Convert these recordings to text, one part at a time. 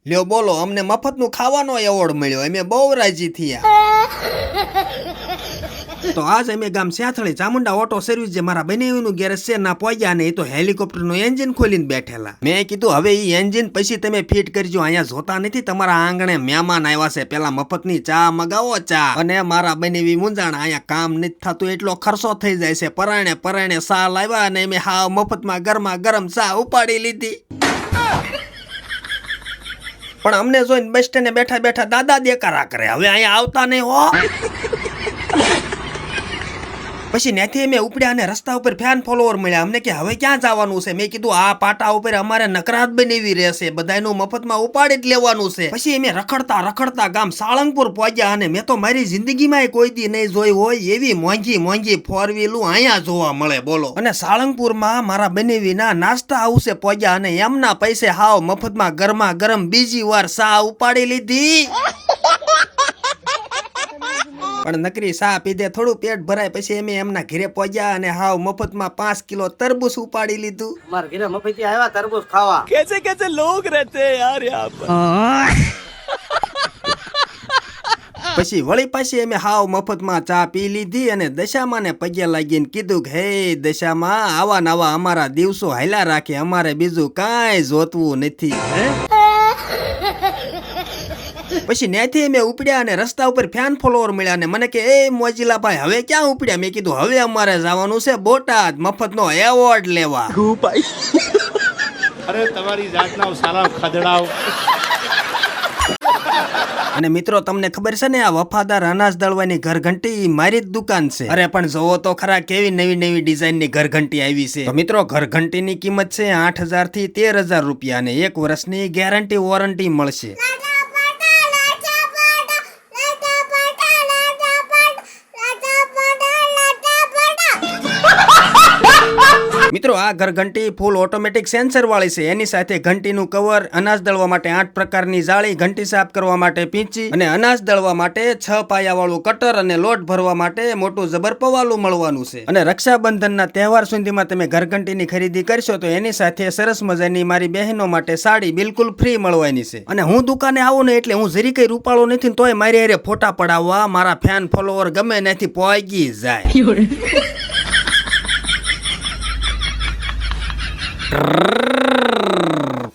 લ્યો બોલો, અમને મફતનું ખાવાનો એવોર્ડ મળ્યો, અમે બહુ રાજી થયા. તો આજ અમે ગામ સ્યાથળી ચામુંડા ઓટો સર્વિસ જે મારા બનેવીનું ગેરેજ છે ના પહોંચ્યા ને એ તો હેલિકોપ્ટરનું એન્જિન ખોલીને બેઠેલા. મેં કીધું હવે એ એન્જિન પછી તમે ફિટ કરજો, અહીંયા જોતા નથી તમારા આંગણે મહેમાન આવ્યા છે, પેલા મફતની ચા મગાવો ચા. અને મારા બનેવી મુંજાણા, અહીંયા કામ નથી થતું એટલો ખર્ચો થઈ જાય છે, પરાણે પરાણે ચા લાવ્યા અને મેં હાવ મફતમાં ગરમા ગરમ ચા ઉપાડી લીધી. પણ અમને જોઈને બસ સ્ટેન્ડે બેઠા બેઠા દાદા દેકારા કરે, હવે અહીંયા આવતા નહીં હો. પછી ત્યાંથી અમે ઉપડ્યા અને રસ્તા ઉપર ફેન ફોલોવર મળ્યા. અમને કે હવે ક્યાં જવાનું છે? મેં કીધું આ પાટા ઉપર અમારે નકરાત બનેવી રહેશે, બધાનું મફતમાં ઉપાડી જ લેવાનું છે. પછી અમે રખડતા રખડતા ગામ સાળંગપુર પહોંચ્યા અને મેં તો મારી જિંદગીમાં કોઈ દી નહીં જોઈ હોય એવી મોંઘી મોંઘી ફોર વ્હીલું અહીંયા જોવા મળે બોલો. અને સાળંગપુરમાં મારા બનેવીના નાસ્તા હાઉસે પહોંચ્યા અને એમના પૈસે હાવ મફતમાં ગરમા ગરમ બીજી વાર ચા ઉપાડી લીધી. પણ નકરી ચા પીધે થોડું પેટ ભરાય. પછી અમે એમના ઘરે પહોંચ્યા અને હાવ મફતમાં 5 કિલો તરબૂચ ઉપાડી લીધું. મારા ઘરે મફતી આવ્યા તરબૂચ ખાવા. कैसे कैसे लोग रहते हैं यार यहाँ पर. પછી વળી પાછી અમે હાવ મફતમાં ચા પી લીધી અને દશામાં ને પગે લાગીને કીધું કે હે દશામાં, આવા નવા અમારા દિવસો હાલ્યા રાખે, અમારે બીજું કાંઈ જોતવું નથી. પછી ત્યાંથી અમે ઉપડ્યા અને રસ્તા ઉપર ફેન ફોલોવર મળ્યા અને મને કે એ મોજીલા ભાઈ હવે ક્યાં ઉપડ્યા? મેં કીધું હવે અમારે જવાનું છે બોટાદ મફતનો એવોર્ડ લેવા. અરે તમારી જાતના સાલા ખદડાવ. અને મિત્રો તમને ખબર છે ને, આ વફાદાર અનાજ દળવાની ઘરઘંટી મારી જ દુકાન છે. અરે પણ જોવો તો ખરા કેવી નવી નવી ડિઝાઇન ની ઘરઘંટી આવી છે. તો મિત્રો ઘરઘંટી ની કિંમત છે 8,000 થી 13,000 રૂપિયા અને 1 વર્ષની ગેરંટી વોરંટી મળશે. મિત્રો આ ઘરઘંટી ફૂલ ઓટોમેટિક સેન્સર વાળી છે. એની સાથે ઘંટીનું કવર, અનાજ દળવા માટે 8 પ્રકારની જાળી, ઘંટી સાફ કરવા માટે પીંચી અને અનાજ દળવા માટે 6 પાયા વાળું કટર અને લોટ ભરવા માટે મોટું જબર પવાલું મળવાનું છે. અને રક્ષાબંધનના તહેવાર સુધીમાં તમે ઘરઘંટીની ખરીદી કરશો તો એની સાથે સરસ મજાની મારી બહેનો માટે સાડી બિલકુલ ફ્રી મળવાની છે. અને હું દુકાને આવું ને એટલે હું જરી કઈ રૂપાળો નથી તોય મારી હારે ફોટા પડાવવા મારા ફેન ફોલોવર ગમે ત્યાંથી પહોંચી જાય.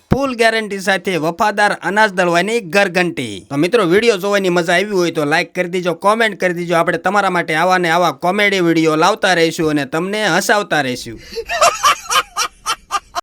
ફૂલ ગેરંટી સાથે વફાદાર અનાજ દળવાની ઘરઘંટી. તો મિત્રો વિડીયો જોવાની મજા આવી હોય તો લાઈક કરી દીજો, કોમેન્ટ કરી દીજો. આપણે તમારા માટે આવા ને આવા કોમેડી વિડીયો લાવતા રહીશું અને તમને હસાવતા રહીશું.